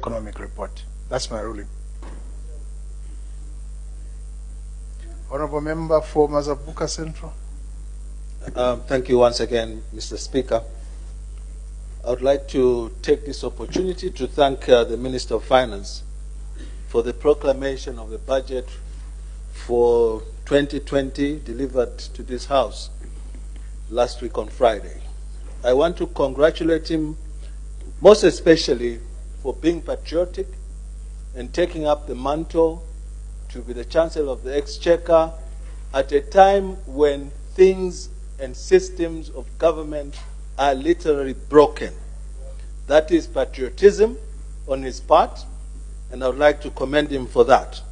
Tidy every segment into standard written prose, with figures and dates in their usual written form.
economic report. That's my ruling. Honorable Member for Mazabuko Central. Thank you once again, Mr. Speaker. I would like to take this opportunity to thank the Minister of Finance for the proclamation of the budget for 2020 delivered to this House last week on Friday. I want to congratulate him most especially for being patriotic and taking up the mantle to be the Chancellor of the Exchequer at a time when things and systems of government are literally broken. That is patriotism on his part, and I would like to commend him for that.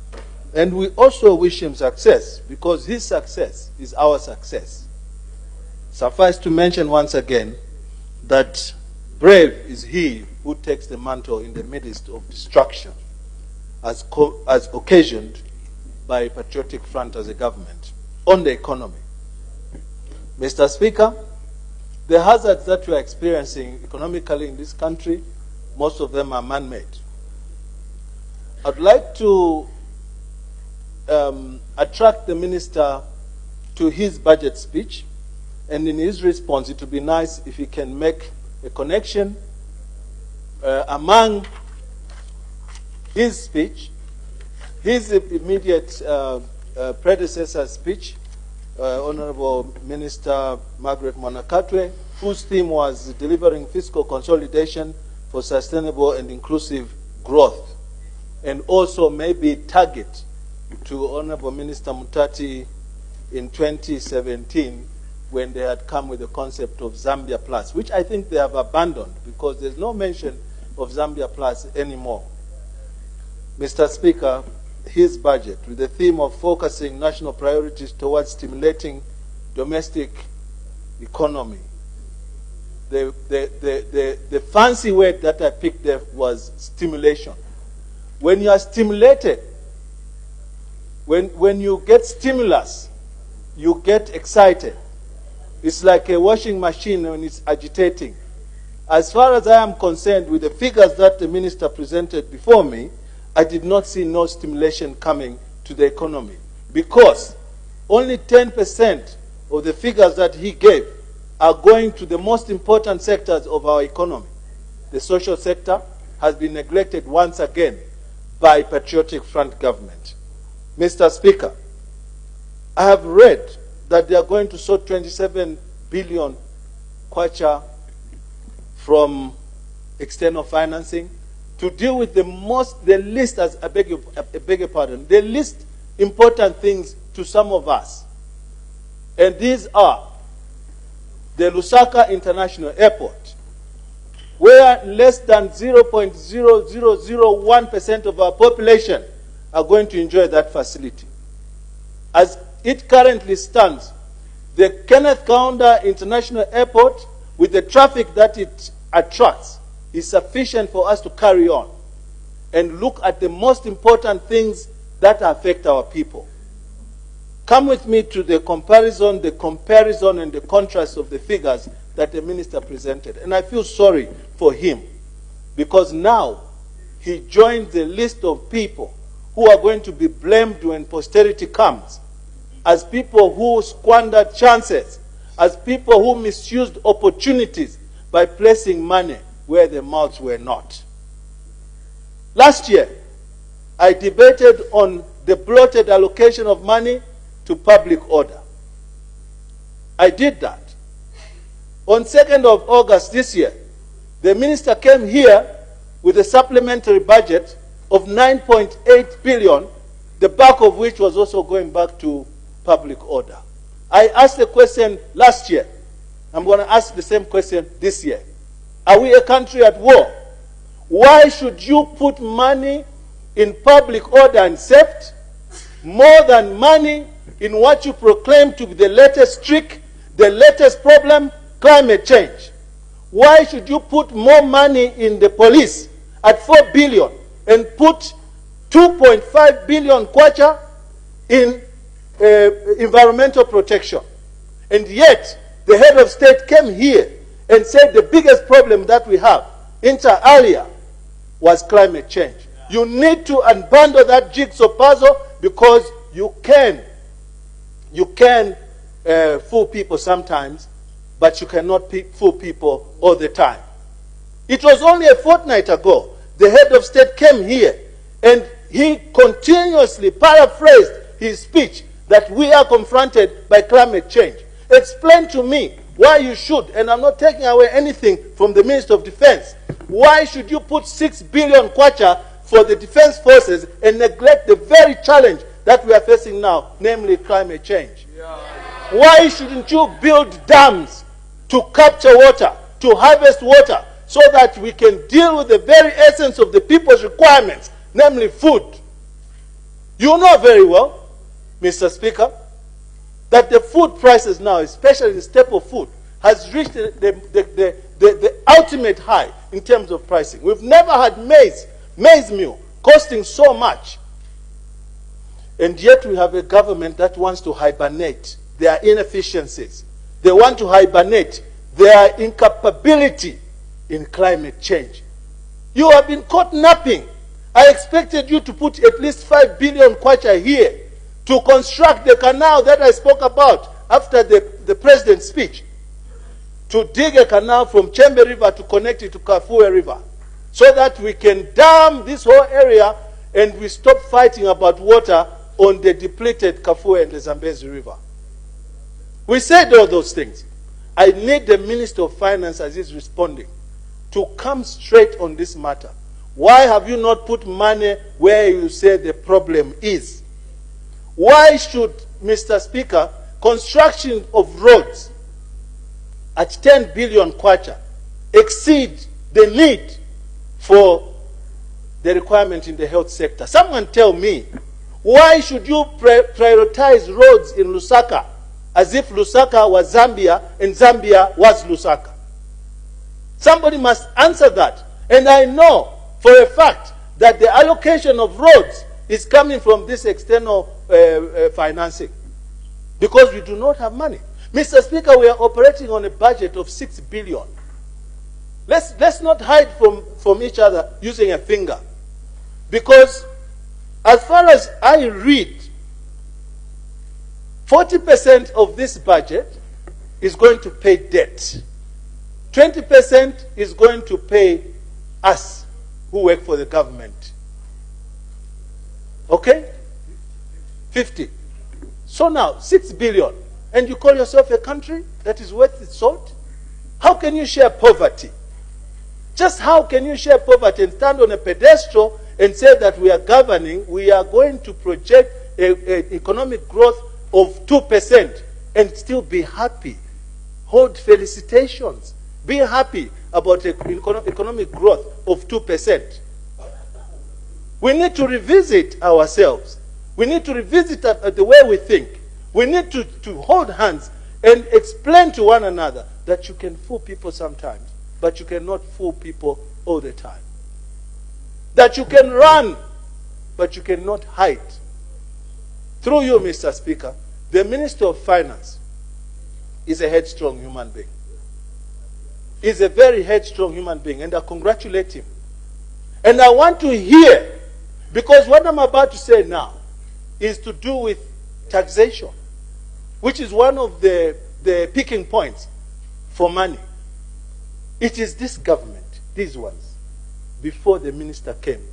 And we also wish him success, because his success is our success. Suffice to mention once again that brave is he who takes the mantle in the midst of destruction, as occasioned by a patriotic front as a government on the economy. Mr. Speaker, the hazards that we are experiencing economically in this country, most of them are man-made. I'd like to attract the minister to his budget speech, and in his response, it would be nice if he can make a connection among his speech, his immediate predecessor's speech, Honorable Minister Margaret Mwanakatwe, whose theme was delivering fiscal consolidation for sustainable and inclusive growth, and also maybe target to Honorable Minister Mutati in 2017 when they had come with the concept of Zambia Plus, which I think they have abandoned because there's no mention of Zambia Plus anymore. Mr. Speaker, his budget, with the theme of focusing national priorities towards stimulating domestic economy. The fancy word that I picked there was stimulation. When you are stimulated, when you get stimulus, you get excited. It's like a washing machine when it's agitating. As far as I am concerned, with the figures that the minister presented before me, I did not see no stimulation coming to the economy, because only 10% of the figures that he gave are going to the most important sectors of our economy. The social sector has been neglected once again by patriotic front government. Mr. Speaker, I have read that they are going to sort 27 billion kwacha from external financing to deal with the least, as I beg your pardon, the least important things to some of us. And these are the Lusaka International Airport, where less than 0.0001% of our population are going to enjoy that facility. As it currently stands, the Kenneth Kaunda International Airport, with the traffic that it attracts, is sufficient for us to carry on and look at the most important things that affect our people. Come with me to the comparison and the contrast of the figures that the minister presented. And I feel sorry for him, because now he joined the list of people who are going to be blamed when posterity comes, as people who squandered chances, as people who misused opportunities by placing money where the mouths were not. Last year, I debated on the bloated allocation of money to public order. I did that. On 2nd of August this year, the minister came here with a supplementary budget of 9.8 billion, the bulk of which was also going back to public order. I asked the question last year. I'm going to ask the same question this year. Are we a country at war? Why should you put money in public order and safety more than money in what you proclaim to be the latest trick, the latest problem, climate change? Why should you put more money in the police at 4 billion and put 2.5 billion kwacha in environmental protection? And yet, the head of state came here and said the biggest problem that we have, inter alia, was climate change. You need to unbundle that jigsaw puzzle, because you can fool people sometimes, but you cannot fool people all the time. It was only a fortnight ago the head of state came here and he continuously paraphrased his speech that we are confronted by climate change. Explain to me why you should, and I'm not taking away anything from the Minister of Defense, why should you put 6 billion kwacha for the defense forces and neglect the very challenge that we are facing now, namely climate change? Why shouldn't you build dams to capture water, to harvest water, so that we can deal with the very essence of the people's requirements, namely food? You know very well, Mr. Speaker, that the food prices now, especially the staple food, has reached the ultimate high in terms of pricing. We've never had maize meal costing so much. And yet we have a government that wants to hibernate their inefficiencies. They want to hibernate their incapability in climate change. You have been caught napping. I expected you to put at least 5 billion kwacha here to construct the canal that I spoke about after the president's speech, to dig a canal from Chembe River to connect it to Kafue River, so that we can dam this whole area and we stop fighting about water on the depleted Kafue and the Zambezi River. We said all those things. I need the Minister of Finance, as he's responding, to come straight on this matter. Why have you not put money where you say the problem is? Why should, Mr. Speaker, construction of roads at 10 billion kwacha exceed the need for the requirement in the health sector? Someone tell me, why should you prioritize roads in Lusaka as if Lusaka was Zambia and Zambia was Lusaka? Somebody must answer that. And I know for a fact that the allocation of roads is coming from this external financing, because we do not have money. Mr. Speaker, we are operating on a budget of 6 billion. Let's not hide from each other using a finger. Because as far as I read, 40% of this budget is going to pay debt. 20% is going to pay us who work for the government. Okay? 50. So now, 6 billion. And you call yourself a country that is worth its salt? How can you share poverty? Just how can you share poverty and stand on a pedestal and say that we are governing, we are going to project an economic growth of 2% and still be happy? Hold felicitations. Be happy about economic growth of 2%. We need to revisit ourselves. We need to revisit the way we think. We need to hold hands and explain to one another that you can fool people sometimes, but you cannot fool people all the time. That you can run, but you cannot hide. Through you, Mr. Speaker, the Minister of Finance is a headstrong human being. He's a very headstrong human being, and I congratulate him. And I want to hear, because what I'm about to say now is to do with taxation, which is one of the picking points for money. It is this government, these ones, before the minister came,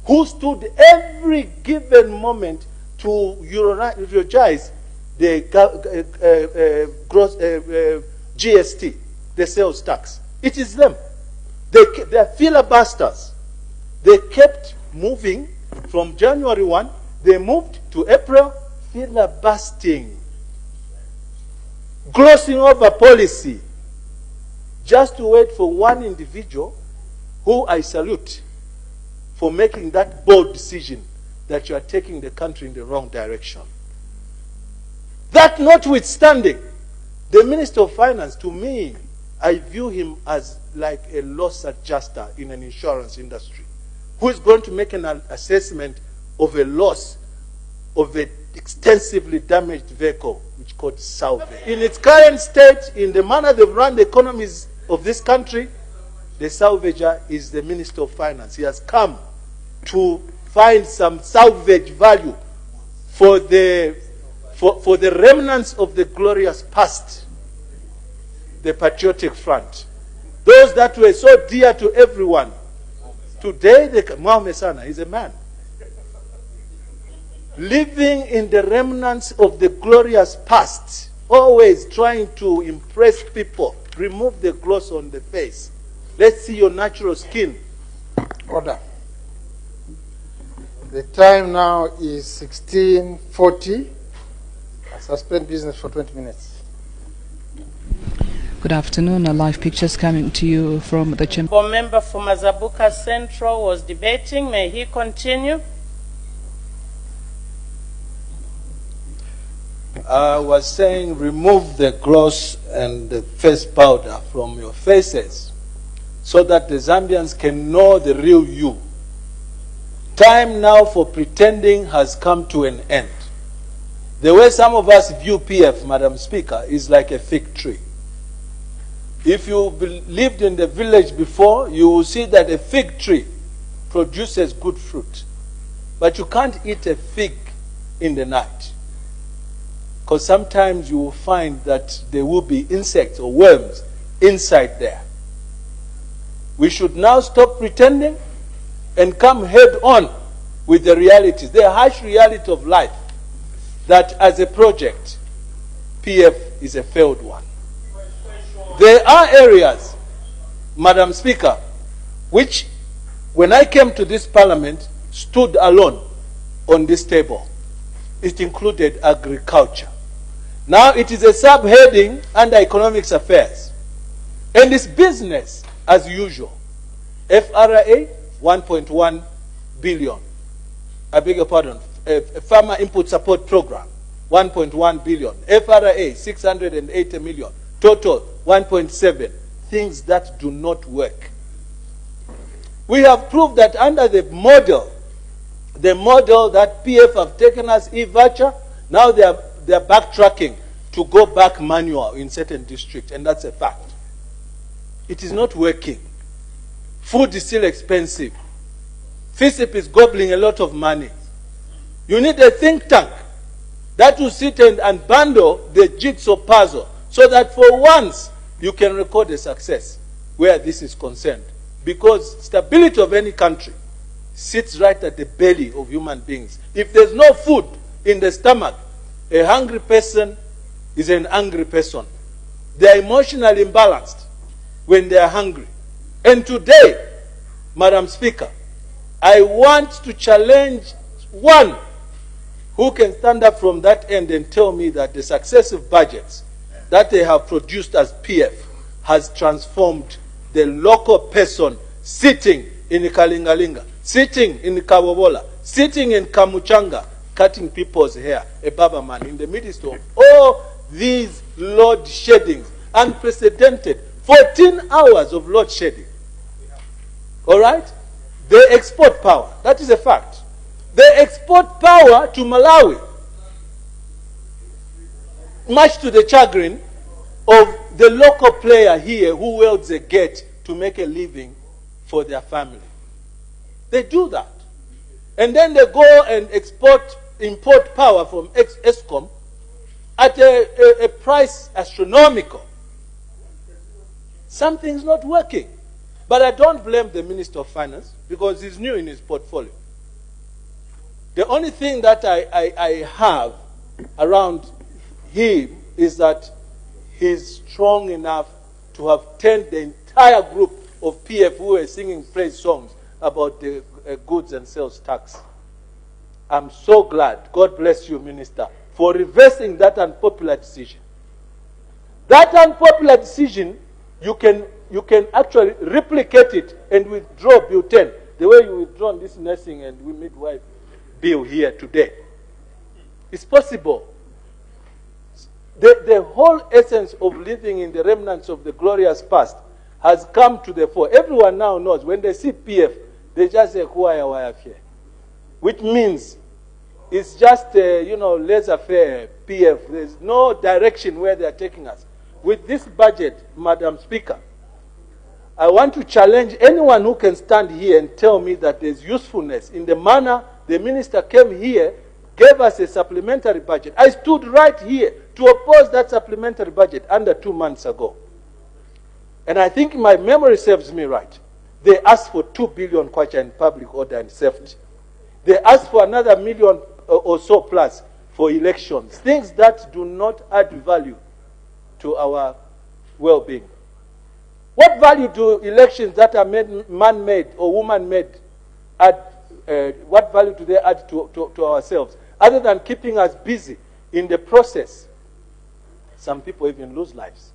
who stood every given moment to eulogize the GST, the sales tax. It is them. They are filibusters. They kept moving from January 1, they moved to April, filibustering, glossing over policy, just to wait for one individual who I salute for making that bold decision that you are taking the country in the wrong direction. That notwithstanding, the Minister of Finance, to me, I view him as like a loss adjuster in an insurance industry, who is going to make an assessment of a loss of an extensively damaged vehicle, which is called salvage. In its current state, in the manner they've run the economies of this country, the salvager is the Minister of Finance. He has come to find some salvage value for the remnants of the glorious past, the Patriotic Front. Those that were so dear to everyone. Today, Mohamed Sana is a man living in the remnants of the glorious past, always trying to impress people. Remove the gloss on the face. Let's see your natural skin. Order. The time now is 16:40. I suspend business for 20 minutes. Good afternoon. Live pictures coming to you from the chamber. The member for Mazabuko Central was debating. May he continue? I was saying remove the gloss and the face powder from your faces so that the Zambians can know the real you. Time now for pretending has come to an end. The way some of us view PF, Madam Speaker, is like a fig tree. If you lived in the village before, you will see that a fig tree produces good fruit. But you can't eat a fig in the night. Because sometimes you will find that there will be insects or worms inside there. We should now stop pretending and come head on with the realities, the harsh reality of life, that as a project, PF is a failed one. There are areas, Madam Speaker, which, when I came to this parliament, stood alone on this table. It included agriculture. Now it is a subheading under economics affairs. And it's business as usual. FRA, 1.1 billion. I beg your pardon. A farmer input support program, 1.1 billion. FRA, 680 million. Total, 1.7. Things that do not work. We have proved that under the model that PF have taken as e-voucher, now they are backtracking to go back manual in certain districts, and that's a fact. It is not working. Food is still expensive. FISIP is gobbling a lot of money. You need a think tank that will sit and bundle the jigsaw puzzle so that for once you can record a success where this is concerned. Because stability of any country sits right at the belly of human beings. If there's no food in the stomach, a hungry person is an angry person. They are emotionally imbalanced when they are hungry. And today, Madam Speaker, I want to challenge one who can stand up from that end and tell me that the successive budgets that they have produced as PF has transformed the local person sitting in Kalingalinga, sitting in Kawowola, sitting in Kamuchanga, cutting people's hair, a Baba man, in the midst of all these load sheddings, unprecedented, 14 hours of load shedding. All right? They export power. That is a fact. They export power to Malawi, much to the chagrin of the local player here who welds a gate to make a living for their family. They do that. And then they go and import power from ESCOM at a price astronomical. Something's not working. But I don't blame the Minister of Finance because he's new in his portfolio. The only thing that I have around him is that he's strong enough to have turned the entire group of PF who were singing praise songs about the goods and sales tax. I'm so glad, God bless you, Minister, for reversing that unpopular decision. That unpopular decision, you can actually replicate it and withdraw Bill 10, the way you withdrawn this nursing and midwife bill here today. It's possible. The whole essence of living in the remnants of the glorious past has come to the fore. Everyone now knows when they see PF, they just say, why here? Which means it's just, laissez-faire PF. There's no direction where they are taking us. With this budget, Madam Speaker, I want to challenge anyone who can stand here and tell me that there's usefulness in the manner the minister came here, gave us a supplementary budget. I stood right here to oppose that supplementary budget under 2 months ago. And I think my memory serves me right. They asked for 2 billion kwacha in public order and safety. They asked for another million or so plus for elections, things that do not add value to our well-being. What value do elections that are man-made or woman-made add? What value do they add to ourselves, other than keeping us busy in the process? Some people even lose lives.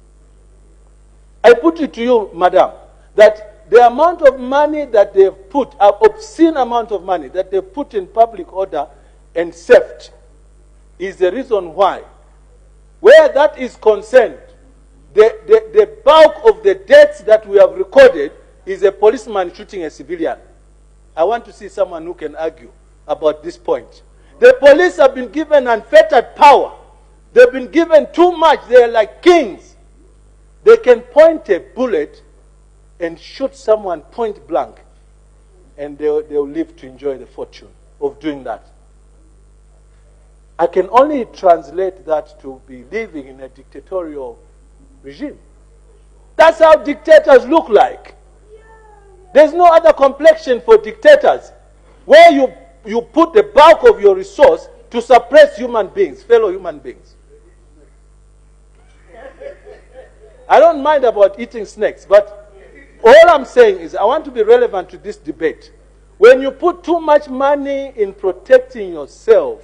I put it to you, madam, that the amount of money that they've put, an obscene amount of money that they've put in public order and safety, is the reason why, where that is concerned, the bulk of the deaths that we have recorded is a policeman shooting a civilian. I want to see someone who can argue about this point. The police have been given unfettered power. They've been given too much. They're like kings. They can point a bullet and shoot someone point blank, and they'll live to enjoy the fortune of doing that. I can only translate that to be living in a dictatorial regime. That's how dictators look like. There's no other complexion for dictators, where you put the bulk of your resource to suppress human beings, fellow human beings. I don't mind about eating snakes, but all I'm saying is I want to be relevant to this debate. When you put too much money in protecting yourself,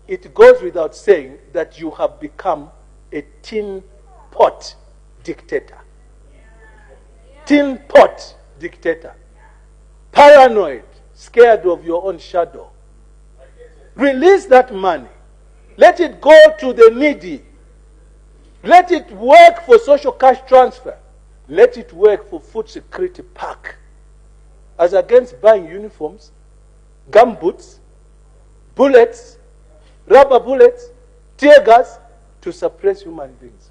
it goes without saying that you have become a tin pot dictator. Tin pot dictator. Paranoid, scared of your own shadow. Release that money. Let it go to the needy. Let it work for social cash transfer. Let it work for food security pack. As against buying uniforms, gumboots, bullets, rubber bullets, tear gas to suppress human beings.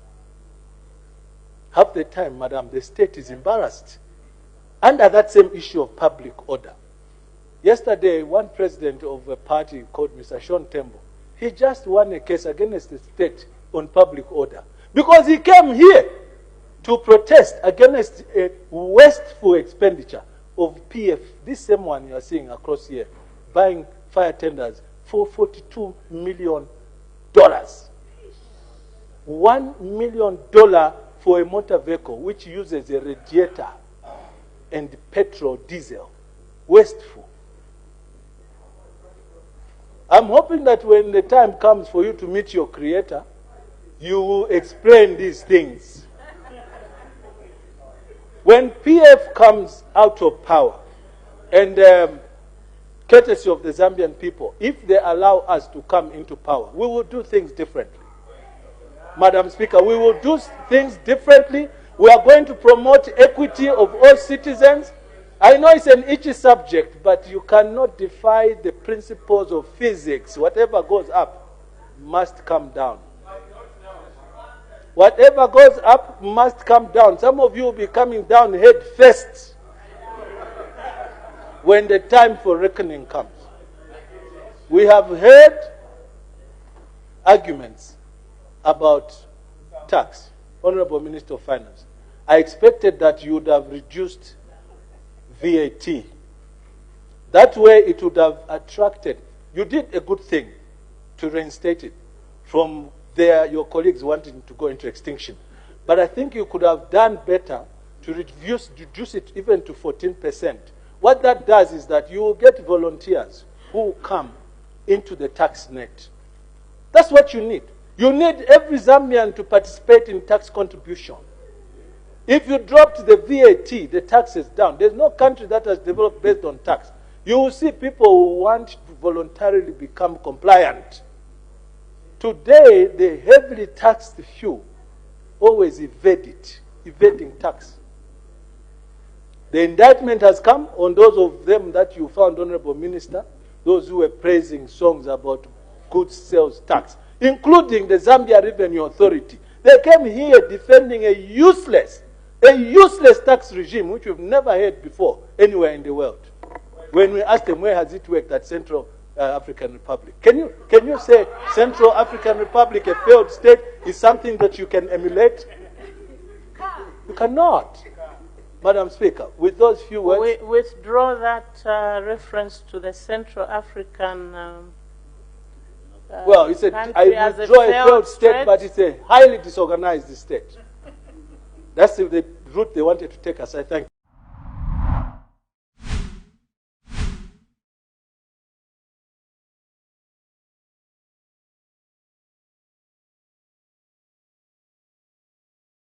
Half the time, madam, the state is embarrassed under that same issue of public order. Yesterday, one president of a party called Mr. Nkombo, he just won a case against the state on public order because he came here to protest against a wasteful expenditure of PF, this same one you are seeing across here, buying fire tenders for $42 million. $1 million for a motor vehicle which uses a radiator and petrol, diesel. Wasteful. I'm hoping that when the time comes for you to meet your creator, you will explain these things. When PF comes out of power, and courtesy of the Zambian people, if they allow us to come into power, we will do things differently. Madam Speaker, we will do things differently. We are going to promote equity of all citizens. I know it's an itchy subject, but you cannot defy the principles of physics. Whatever goes up must come down. Whatever goes up must come down. Some of you will be coming down head first when the time for reckoning comes. We have heard arguments about tax. Honorable Minister of Finance, I expected that you would have reduced VAT. That way it would have attracted. You did a good thing to reinstate it from there, your colleagues wanting to go into extinction. But I think you could have done better to reduce it even to 14%. What that does is that you will get volunteers who come into the tax net. That's what you need. You need every Zambian to participate in tax contribution. If you dropped the VAT, the taxes down, there's no country that has developed based on tax. You will see people who want to voluntarily become compliant. Today, the heavily taxed few always evading tax. The indictment has come on those of them that you found, Honorable Minister, those who were praising songs about goods sales tax, including the Zambia Revenue Authority. They came here defending a useless A useless tax regime which we've never heard before anywhere in the world. When we asked them, where has it worked at Central African Republic? Can you say Central African Republic, a failed state, is something that you can emulate? You cannot. Madam Speaker, with those few words... We withdraw that reference to the Central African well, it's I withdraw a failed state, but it's a highly disorganized state. That's the route they wanted to take us. I thank you.